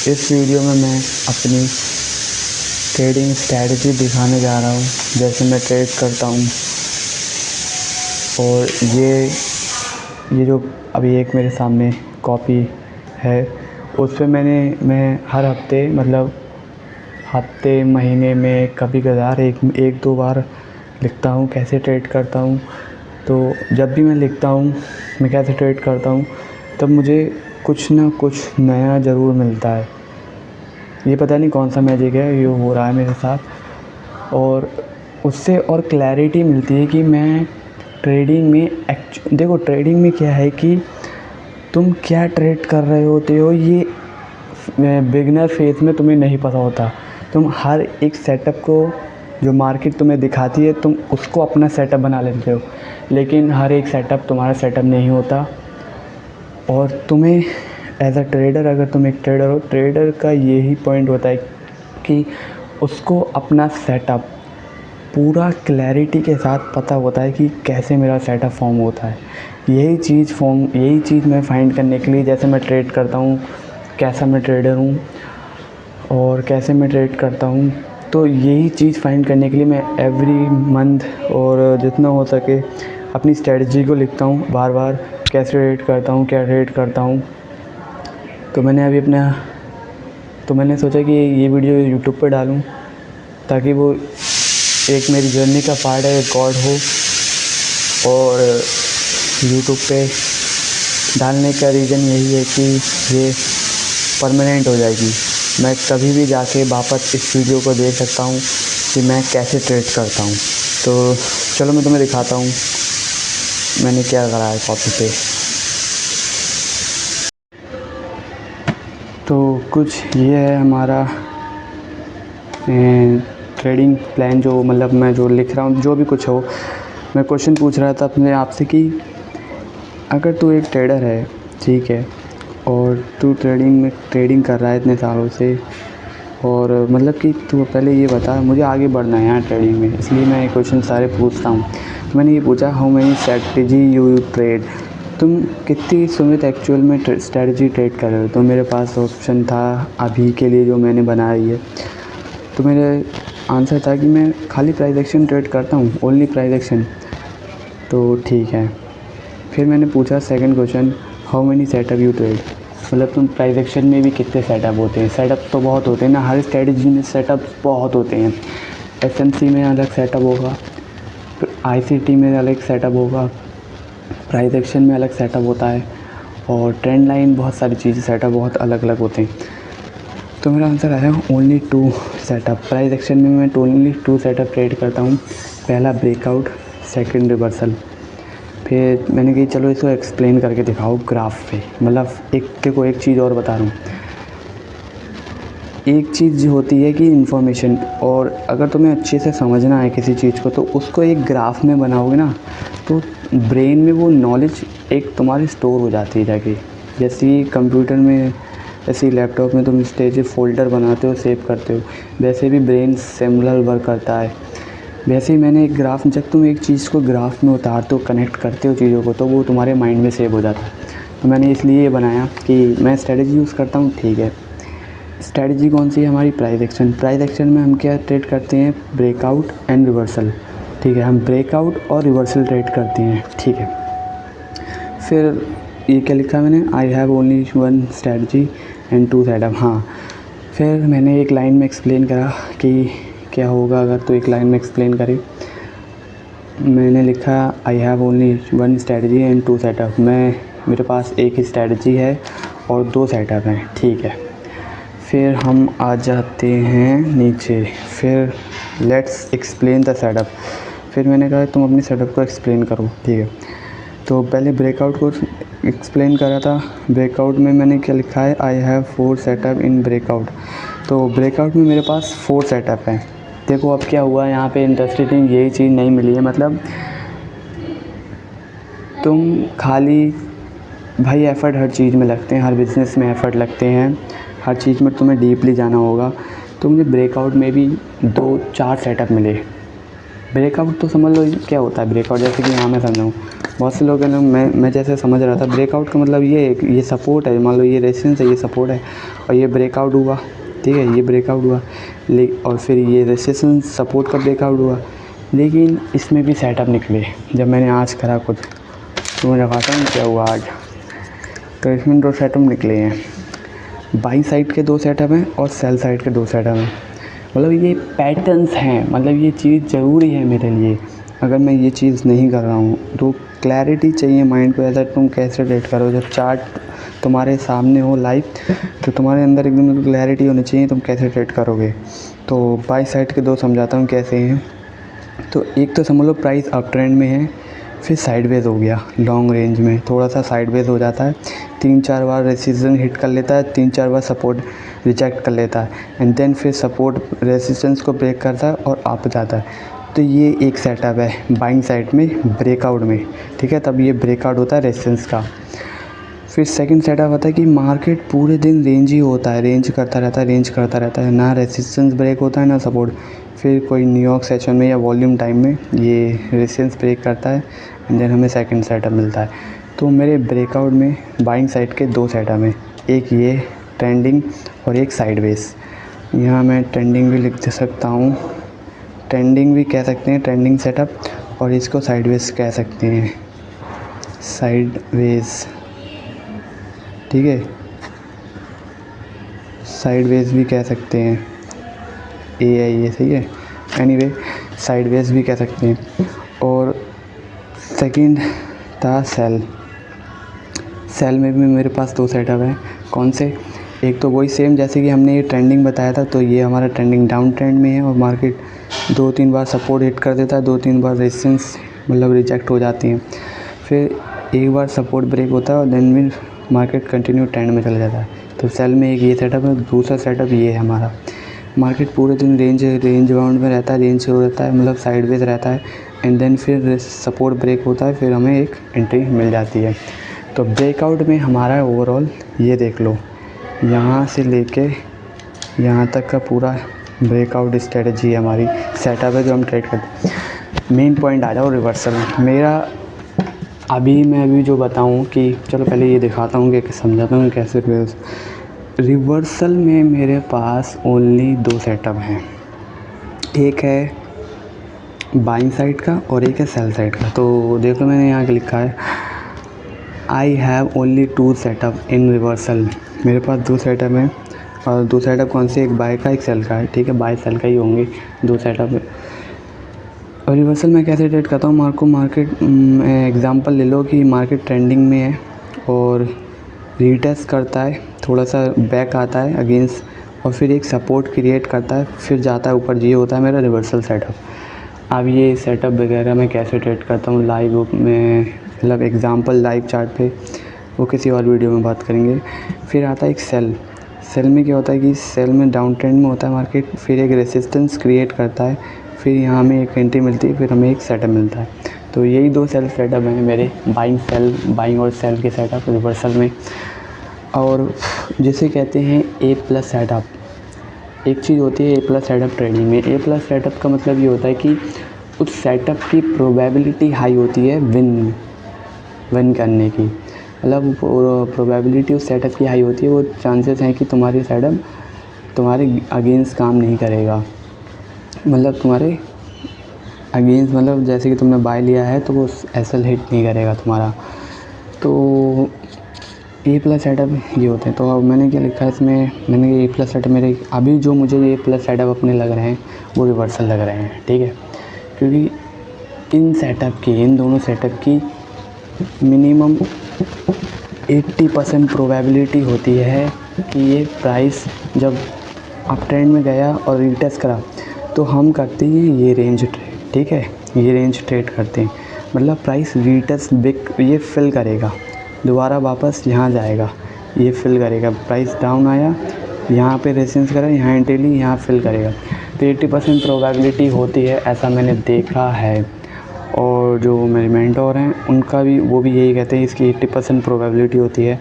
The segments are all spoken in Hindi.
इस वीडियो में मैं अपनी ट्रेडिंग स्ट्रैटेजी दिखाने जा रहा हूँ, जैसे मैं ट्रेड करता हूँ। और ये जो अभी एक मेरे सामने कॉपी है, उस पे मैं हर हफ्ते हफ्ते महीने में कभी कभार एक दो बार लिखता हूँ कैसे ट्रेड करता हूँ। तो जब भी मैं लिखता हूँ मैं कैसे ट्रेड करता हूँ, तब मुझे कुछ ना कुछ नया ज़रूर मिलता है। ये पता नहीं कौन सा मैजिक है, ये हो रहा है मेरे साथ। और उससे और क्लैरिटी मिलती है कि मैं ट्रेडिंग में देखो, ट्रेडिंग में क्या है कि तुम क्या ट्रेड कर रहे होते हो, ये बिगिनर फेज़ में तुम्हें नहीं पता होता। तुम हर एक सेटअप को, जो मार्केट तुम्हें दिखाती है, तुम उसको अपना सेटअप बना लेते हो, लेकिन हर एक सेटअप तुम्हारा सेटअप नहीं होता। और तुम्हें एज अ ट्रेडर, अगर तुम एक ट्रेडर हो, ट्रेडर का यही पॉइंट होता है कि उसको अपना सेटअप पूरा क्लैरिटी के साथ पता होता है कि कैसे मेरा सेटअप फॉर्म होता है। यही चीज़ मैं फाइंड करने के लिए, जैसे मैं ट्रेड करता हूँ, कैसा मैं ट्रेडर हूँ और कैसे मैं ट्रेड करता हूँ, तो यही चीज़ फाइंड करने के लिए मैं एवरी मंथ और जितना हो सके अपनी स्ट्रेटजी को लिखता हूँ बार बार, कैसे ट्रेड करता हूँ, क्या ट्रेड करता हूँ। तो मैंने सोचा कि ये वीडियो यूट्यूब पर डालूँ, ताकि वो एक मेरी जर्नी का पार्ट है, रिकॉर्ड हो। और यूट्यूब पे डालने का रीज़न यही है कि ये परमानेंट हो जाएगी। मैं कभी भी जाके वापस इस वीडियो को देख सकता हूँ कि मैं कैसे ट्रेड करता हूँ। तो चलो मैं तुम्हें दिखाता हूँ मैंने क्या करा है कॉपी पे। तो कुछ ये है हमारा ट्रेडिंग प्लान, जो मैं जो लिख रहा हूँ, जो भी कुछ हो। मैं क्वेश्चन पूछ रहा था अपने आप से कि अगर तू एक ट्रेडर है, ठीक है, और तू ट्रेडिंग कर रहा है इतने सालों से, और कि तू पहले ये बता, मुझे आगे बढ़ना है यहाँ ट्रेडिंग में, इसलिए मैं ये क्वेश्चन सारे पूछता हूँ। तो मैंने ये पूछा, how many strategy you trade, तुम कितनी सुमित एक्चुअल में स्ट्रैटेजी ट्रेड कर रहे हो। तो मेरे पास ऑप्शन था अभी के लिए जो मैंने बनाई है, तो मेरे आंसर था कि मैं खाली प्राइस एक्शन ट्रेड करता हूँ, ओनली प्राइस एक्शन। तो ठीक है। फिर मैंने पूछा second question, how many setup you trade, तुम प्राइस एक्शन में भी कितने सेटअप होते हैं। सेटअप तो बहुत होते हैं ना, हर स्ट्रेटजी में सेटअप बहुत होते हैं। एसएमसी में अलग सेटअप होगा, आईसीटी में अलग सेटअप होगा, प्राइस एक्शन में अलग सेटअप होता है, और ट्रेंड लाइन, बहुत सारी चीज़ें सेटअप बहुत अलग अलग होते हैं। तो मेरा आंसर आया ओनली 2 सेटअप। प्राइस एक्शन में मैं ओनली 2 सेटअप ट्रेड करता हूँ, पहला ब्रेकआउट, सेकंड रिवर्सल। फिर मैंने कही चलो इसको एक्सप्लेन करके दिखाओ ग्राफ पे। एक चीज़ और बता रहा हूँ, एक चीज़ जो होती है कि इन्फॉर्मेशन, और अगर तुम्हें अच्छे से समझना है किसी चीज़ को, तो उसको एक ग्राफ में बनाओगे ना, तो ब्रेन में वो नॉलेज एक तुम्हारी स्टोर हो जाती है जाके। जैसे कंप्यूटर में, ऐसे ही लैपटॉप में तुम स्टेज फोल्डर बनाते हो, सेव करते हो, वैसे भी ब्रेन सिमिलर वर्क करता है। वैसे ही मैंने एक ग्राफ, जब तुम एक चीज़ को ग्राफ में उतारते हो, कनेक्ट करते हो चीज़ों को, तो वो तुम्हारे माइंड में सेव हो जाता है। तो मैंने इसलिए ये बनाया कि मैं स्ट्रेटजी यूज़ करता हूँ, ठीक है। स्ट्रेटजी कौन सी है हमारी, प्राइस एक्शन। प्राइस एक्शन में हम क्या ट्रेड करते हैं, ब्रेकआउट एंड रिवर्सल, ठीक है। हम ब्रेकआउट और रिवर्सल ट्रेड करते हैं, ठीक है। फिर ये क्या लिखा मैंने, I have only 1 strategy and 2 setup. हाँ, फिर मैंने एक लाइन में एक्सप्लेन करा कि क्या होगा अगर तो एक लाइन में एक्सप्लेन करे। मैंने लिखा I have only 1 strategy and 2 setup, मेरे पास एक ही स्ट्रेटजी है और 2 सेटअप हैं, ठीक है। फिर हम आ जाते हैं नीचे, फिर लेट्स एक्सप्लेन द सेटअप। फिर मैंने कहा तुम अपने सेटअप को एक्सप्लेन करो, ठीक है। तो पहले ब्रेकआउट को एक्सप्लेन करा था। ब्रेकआउट में मैंने क्या लिखा है, I have 4 setup in breakout. तो ब्रेकआउट में मेरे पास 4 सेटअप हैं। देखो अब क्या हुआ यहाँ पे, इंटरेस्टिंग यही चीज़ नहीं मिली है। तुम खाली, भाई एफ़र्ट हर चीज़ में लगते हैं, हर बिज़नेस में एफ़र्ट लगते हैं, हर चीज़ में तुम्हें डीपली जाना होगा। तो मुझे ब्रेकआउट में भी 2-4 सेटअप मिले। ब्रेकआउट तो समझ लो क्या होता है ब्रेकआउट, जैसे कि यहाँ मैं समझाऊँ, बहुत से लोग हैं ना, मैं जैसे समझ रहा था ब्रेकआउट का मतलब ये सपोर्ट है, मान लो ये रेजिस्टेंस है, ये सपोर्ट है और ये ब्रेकआउट हुआ, ठीक है, ये ब्रेकआउट हुआ और फिर ये रेजिस्टेंस सपोर्ट का ब्रेकआउट हुआ। लेकिन इसमें भी सेटअप निकले जब मैंने आज करा खुद, तो मैं दिखाता हूँ क्या हुआ आज। तो इसमें 2 सेटअप निकले हैं, बाई साइड के 2 सेटअप हैं और सेल साइड के 2 सेटअप हैं। मतलब ये पैटर्न्स हैं, मतलब ये चीज़ ज़रूरी है मेरे लिए। अगर मैं ये चीज़ नहीं कर रहा हूँ तो क्लैरिटी चाहिए माइंड को, ऐसा तुम कैसे ट्रेड करो। जब चार्ट तुम्हारे सामने हो लाइव तो तुम्हारे अंदर एकदम क्लैरिटी होनी चाहिए, तुम कैसे ट्रेड करोगे। तो बाई साइड के 2 समझाता हूँ कैसे हैं। तो एक तो समझ लो प्राइस अप ट्रेंड में है, फिर साइडवेज हो गया, लॉन्ग रेंज में थोड़ा सा साइडवेज हो जाता है, 3-4 बार रेजिस्टेंस हिट कर लेता है, 3-4 बार सपोर्ट रिजेक्ट कर लेता है, एंड देन फिर सपोर्ट रेजिस्टेंस को ब्रेक करता है और अप जाता है। तो ये एक सेटअप है बाइंग साइड में ब्रेकआउट में, ठीक है, तब ये ब्रेकआउट होता है रेजिस्टेंस का। फिर सेकंड सेटअप आता है कि मार्केट पूरे दिन रेंज ही होता है, रेंज करता रहता है, ना रेजिस्टेंस ब्रेक होता है ना सपोर्ट। फिर कोई न्यूयॉर्क सेशन में या वॉल्यूम टाइम में ये रेजिस्टेंस ब्रेक करता है एंड देन हमें सेकंड सेटअप मिलता है। तो मेरे ब्रेकआउट में बाइंग साइड के 2 सेटअप हैं, एक ये ट्रेंडिंग और एक साइडवेज। यहाँ मैं ट्रेंडिंग भी लिख सकता हूँ, ट्रेंडिंग भी कह सकते हैं ट्रेंडिंग सेटअप, और इसको साइडवेज कह सकते हैं, साइडवेज, ठीक है, साइडवेज भी कह सकते हैं, ये सही है, एनीवे साइडवेज भी कह सकते हैं। और सेकंड था सेल में भी मेरे पास 2 सेटअप हैं। कौन से? एक तो वही सेम जैसे कि हमने ये ट्रेंडिंग बताया था, तो ये हमारा ट्रेंडिंग डाउन ट्रेंड में है और मार्केट 2-3 बार सपोर्ट हिट कर देता है, 2-3 बार रेजिस्टेंस मतलब रिजेक्ट हो जाती हैं, फिर एक बार सपोर्ट ब्रेक होता है और देन भी मार्केट कंटिन्यू ट्रेंड में चला जाता है। तो सेल में एक ये सेटअप है, दूसरा सेटअप ये है हमारा, मार्केट पूरे दिन रेंज बाउंड में रहता है, रेंज हो रहता है, मतलब साइडवेज रहता है, एंड देन फिर सपोर्ट ब्रेक होता है, फिर हमें एक एंट्री मिल जाती है। तो ब्रेकआउट में हमारा ओवरऑल ये देख लो, यहाँ से लेके यहाँ तक का पूरा ब्रेकआउट स्ट्रेटजी है हमारी, सेटअप है जो हम ट्रेड करते हैं। मेन पॉइंट आ जाओ रिवर्सल में। मेरा मैं अभी जो बताऊँ कि चलो पहले ये दिखाता हूँ कि समझाता हूँ कैसे रिवर्सल में मेरे पास ओनली 2 सेटअप हैं, एक है बाइंग साइड का और एक है सेल साइड का। तो देखो मैंने यहाँ लिखा है I have only 2 setup in reversal, मेरे पास 2 सेटअप हैं। और 2 सेटअप कौन से? एक बाय का एक सेल का है, ठीक है, बाय सेल का ही होंगे 2 सेटअप है। और रिवर्सल में कैसे ट्रेड करता हूँ, मार्केट एग्जांपल ले लो कि मार्केट ट्रेंडिंग में है और रीटेस्ट करता है, थोड़ा सा बैक आता है अगेंस्ट और फिर एक सपोर्ट क्रिएट करता है, फिर जाता है ऊपर, ये होता है मेरा रिवर्सल सेटअप। अब ये सेटअप वगैरह मैं कैसे ट्रेड करता हूँ लाइव में, मतलब एग्जांपल लाइव चार्ट पे, वो किसी और वीडियो में बात करेंगे। फिर आता है एक सेल में क्या होता है कि सेल में डाउन ट्रेंड में होता है मार्केट, फिर एक रेजिस्टेंस क्रिएट करता है, फिर यहाँ हमें एक एंट्री मिलती है, फिर हमें एक सेटअप मिलता है। तो यही 2 सेटअप हैं मेरे, बाइंग और सेल के सेटअप रिवर्सल में। और जिसे कहते हैं A+ सेटअप, एक चीज़ होती है A+ सेटअप ट्रेडिंग में। A+ सेटअप का मतलब ये होता है कि उस सेटअप की प्रोबेबिलिटी हाई होती है विन करने की, मतलब प्रोबेबिलिटी उस सेटअप की हाई होती है, वो चांसेस हैं कि तुम्हारी सेटअप तुम्हारे अगेंस्ट काम नहीं करेगा, मतलब तुम्हारे अगेंस्ट, मतलब जैसे कि तुमने बाय लिया है तो वो एसएल हिट नहीं करेगा तुम्हारा। तो A+ सेटअप ये होते हैं। तो अब मैंने क्या लिखा है इसमें, मैंने A+ सेटअप मेरे अभी जो मुझे A+ सेटअप अपने लग रहे हैं वो रिवर्सल लग रहे हैं, ठीक है, क्योंकि इन दोनों सेटअप की मिनिमम 80% प्रोबेबिलिटी होती है कि ये प्राइस जब अप ट्रेंड में गया और रीटेस्ट करा तो हम करते हैं ये रेंज ट्रेड, ठीक है, ये रेंज ट्रेड करते हैं, मतलब प्राइस रीटेस्ट ये फिल करेगा, दोबारा वापस यहाँ जाएगा, ये फिल करेगा, प्राइस डाउन आया, यहाँ पे रेजिस्टेंस करा, यहाँ एंट्री ली, यहाँ फिल करेगा। तो 80% प्रोबेबिलिटी होती है, ऐसा मैंने देखा है। और जो मेरे मेंटोर हैं उनका भी, वो भी यही कहते हैं इसकी 80% प्रोबेबिलिटी होती है।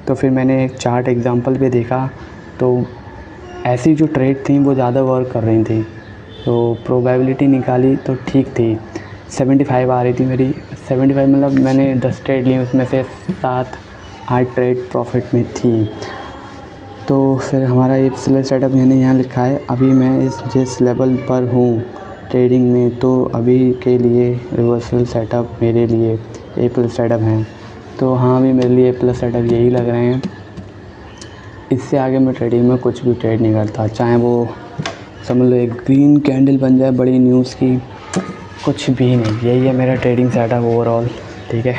तो फिर मैंने एक चार्ट एग्जांपल पे देखा तो ऐसी जो ट्रेड थी वो ज़्यादा वर्क कर रही थी, तो प्रोबेबिलिटी निकाली तो ठीक थी। 75 आ रही थी मेरी। 75 मतलब मैंने 10 ट्रेड ली, उसमें से 7-8 ट्रेड प्रॉफिट में थी। तो फिर हमारा ये पिछला सेटअप मैंने यहाँ लिखा है। अभी मैं जिस लेवल पर हूँ ट्रेडिंग में, तो अभी के लिए रिवर्सल सेटअप मेरे लिए ए प्लस सेटअप हैं। तो हाँ, अभी मेरे लिए ए प्लस सेटअप यही लग रहे हैं। इससे आगे मैं ट्रेडिंग में कुछ भी ट्रेड नहीं करता, चाहे वो समझ लो एक ग्रीन कैंडल बन जाए बड़ी न्यूज़ की, कुछ भी नहीं। यही है मेरा ट्रेडिंग सेटअप ओवरऑल, ठीक है।